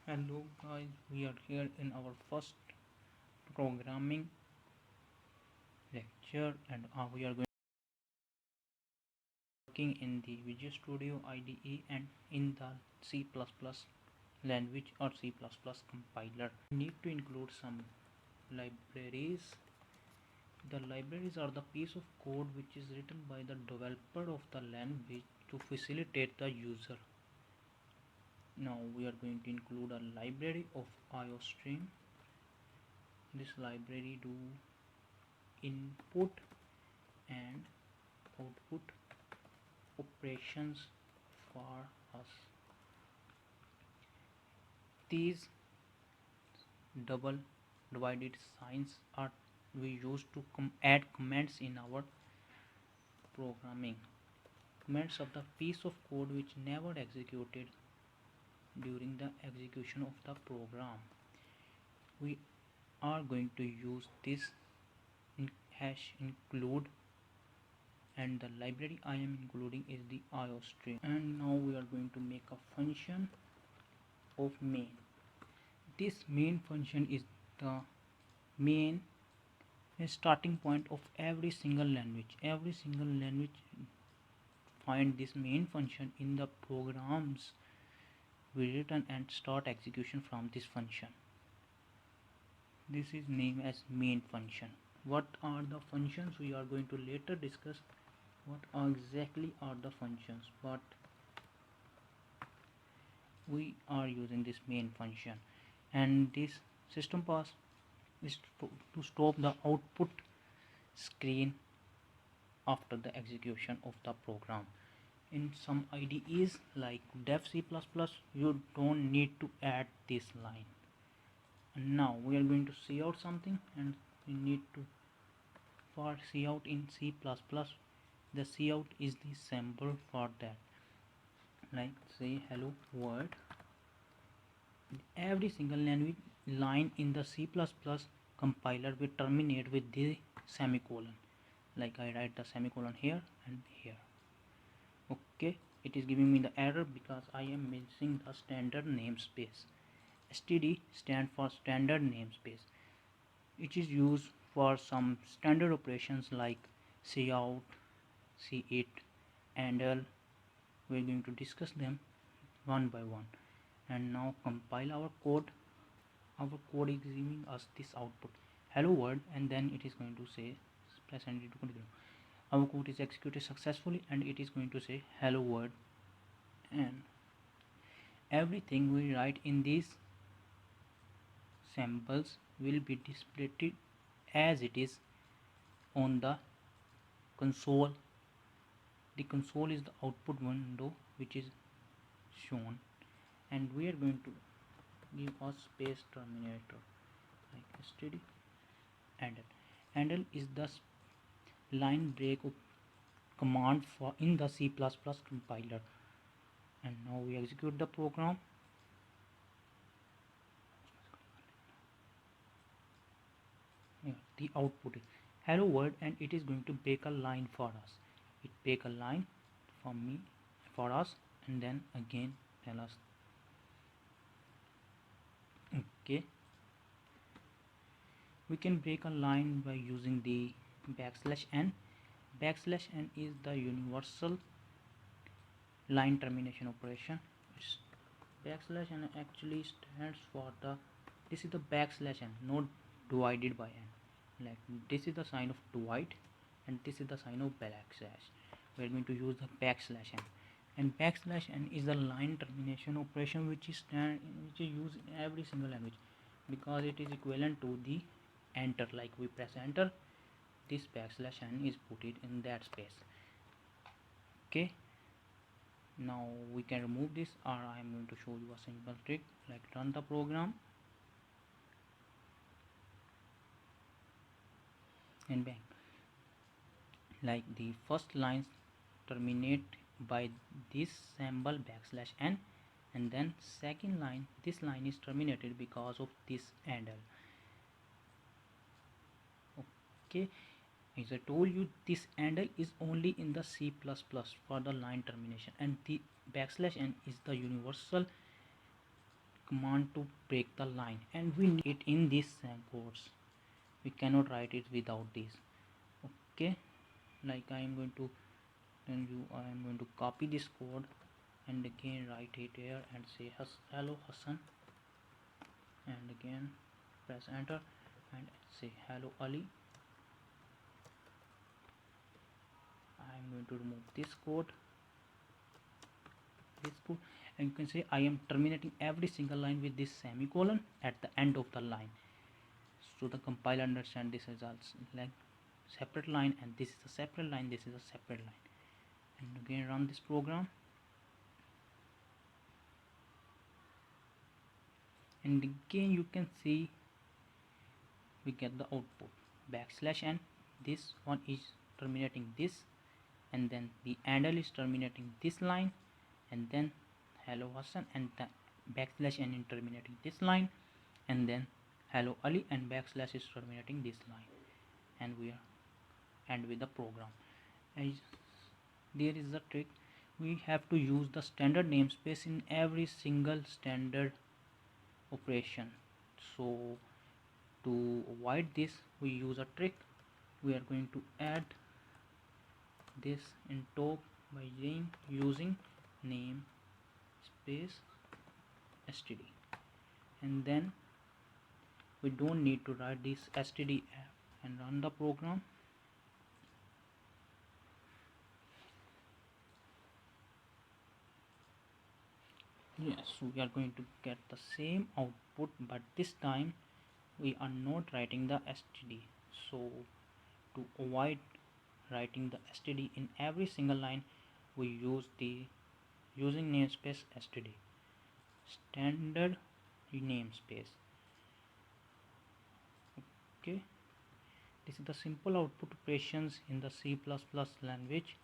Hello guys, we are here in our first programming lecture and we are going working in the Visual Studio IDE and in the C++ language or C++ compiler. We need to include some libraries. The libraries are the piece of code which is written by the developer of the language to facilitate the user. Now we are going to include a library of IOStream. This library do input and output operations for us. These double divided signs are we use to add comments in our programming. Comments of the piece of code which never executed during the execution of the program. We are going to use this hash include, and the library I am including is the IOStream. And now we are going to make a function of main. This main function is the main starting point of every single language. Every single language find this main function in the programs we written and start execution from this function. This is named as main function. What are the functions we are going to later discuss? What exactly are the functions? But we are using this main function, and this system pass is to stop the output screen after the execution of the program. In some IDEs like dev C++, you don't need to add this line. And now we are going to see out something, and we need to for cout in C++, the cout is the symbol for that. Like say hello world. Every single language line in the C++ compiler will terminate with the semicolon. Like I write the semicolon here and here. Okay, it is giving me the error because I am missing the standard namespace. STD stands for standard namespace. It is used for some standard operations like cout, c8, handle. We are going to discuss them one by one. And now compile our code. Our code is giving us this output hello world, and then it is going to say press enter to continue. Our code is executed successfully and it is going to say hello world, and everything we write in these samples will be displayed as it is on the console. The console is the output window which is shown, and we are going to give a space terminator like std handle. Handle is the line break command for in the C++ compiler. And now we execute the program. Yeah, the output is hello world, and it is going to break a line for us. It break a line for me for us, and then again tell us okay. We can break a line by using the \n. \n is the universal line termination operation. \n actually stands for the this is the \n, not divided by n. Like this is the sign of divide and this is the sign of backslash. We are going to use the \n, and \n is the line termination operation which is used in every single language because it is equivalent to the enter. Like we press enter, this \n is put it in that space. Okay, now we can remove this, or I am going to show you a simple trick like run the program and bang. Like the first lines terminate by this symbol \n, and then second line, this line is terminated because of this handle. Okay, as I told you, this handle is only in the C++ for the line termination, and the \n is the universal command to break the line, and we need it in this codes. We cannot write it without this. Okay, like I am going to tell you, I am going to copy this code and again write it here and say hello Hassan, and again press enter and say hello Ali. I am going to remove this code, and you can say I am terminating every single line with this semicolon at the end of the line, so the compiler understand this is also like separate line, and this is a separate line, this is a separate line. And again run this program, and again you can see we get the output backslash n. This one is terminating this, and then the handle is terminating this line, and then hello Hassan, and the backslash n is terminating this line, and then hello Ali, and backslash is terminating this line, and we are end with the program. As there is a trick, we have to use the standard namespace in every single standard operation. So to avoid this, we use a trick. We are going to add this in top by using namespace std, and then we don't need to write this std app, and run the program. Yes, we are going to get the same output, but this time we are not writing the std. So to avoid writing the std in every single line, we use the using namespace std, standard namespace. Okay, this is the simple output operations in the C++ language.